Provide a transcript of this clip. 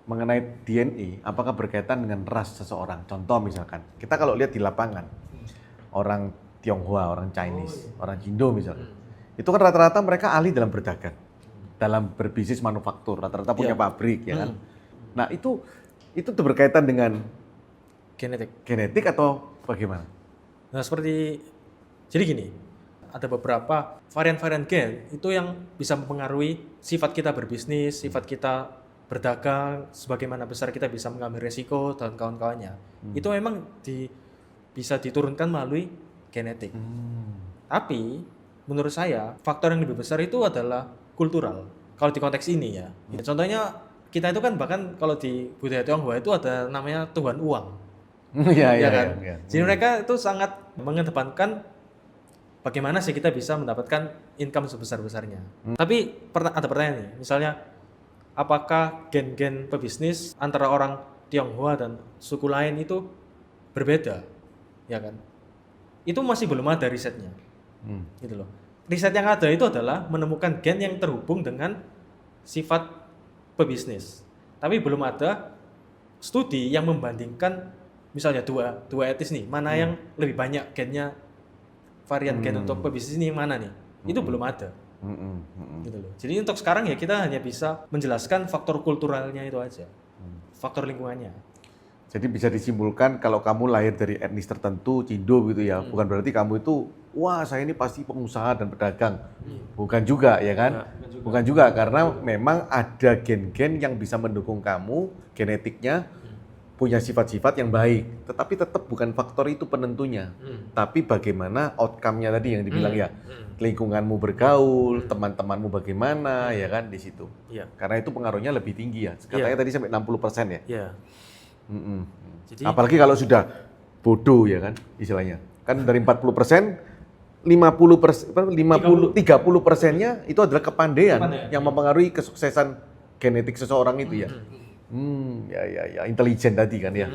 mengenai DNA, apakah berkaitan dengan ras seseorang? Contoh misalkan, kita kalau lihat di lapangan, orang Tionghoa, orang Chinese, orang Indo misalkan, itu kan rata-rata mereka ahli dalam berdagang, dalam berbisnis manufaktur, rata-rata punya pabrik, ya kan? Nah itu tuh berkaitan dengan genetik atau bagaimana? Nah jadi gini, ada beberapa varian-varian gen itu yang bisa mempengaruhi sifat kita berbisnis, sifat kita berdagang, sebagaimana besar kita bisa mengambil resiko dan kawan-kawannya. Itu memang bisa diturunkan melalui genetik. Tapi menurut saya faktor yang lebih besar itu adalah kultural. Kalau di konteks ini ya. Contohnya kita itu kan bahkan kalau di budaya Tionghoa itu ada namanya Tuhan Uang. Iya kan? ya. Jadi mereka itu sangat mengedepankan bagaimana sih kita bisa mendapatkan income sebesar-besarnya. Tapi ada pertanyaan nih, misalnya apakah gen-gen pebisnis antara orang Tionghoa dan suku lain itu berbeda, ya kan? Itu masih belum ada risetnya, gitu loh. Riset yang ada itu adalah menemukan gen yang terhubung dengan sifat pebisnis, tapi belum ada studi yang membandingkan, misalnya dua etis nih, mana yang lebih banyak gennya, varian gen untuk pebisnis ini mana nih? Itu belum ada. Gitu loh. Jadi untuk sekarang ya kita hanya bisa menjelaskan faktor kulturalnya itu aja, faktor lingkungannya. Jadi bisa disimpulkan kalau kamu lahir dari etnis tertentu, Cindo gitu ya, bukan berarti kamu itu, wah saya ini pasti pengusaha dan pedagang. Bukan juga ya kan? Bukan juga, karena memang ada gen-gen yang bisa mendukung kamu, genetiknya punya sifat-sifat yang baik. Tetapi tetap bukan faktor itu penentunya. Tapi bagaimana outcome-nya tadi yang dibilang ya, lingkunganmu bergaul, teman-temanmu bagaimana, ya kan di situ. Karena itu pengaruhnya lebih tinggi ya. Katanya tadi sampai 60% ya. Iya. Jadi, apalagi kalau sudah bodoh ya kan istilahnya. Kan dari 40%, 30%-nya itu adalah kepandaian yang mempengaruhi kesuksesan genetik seseorang itu ya. Ya, intelijen tadi kan ya.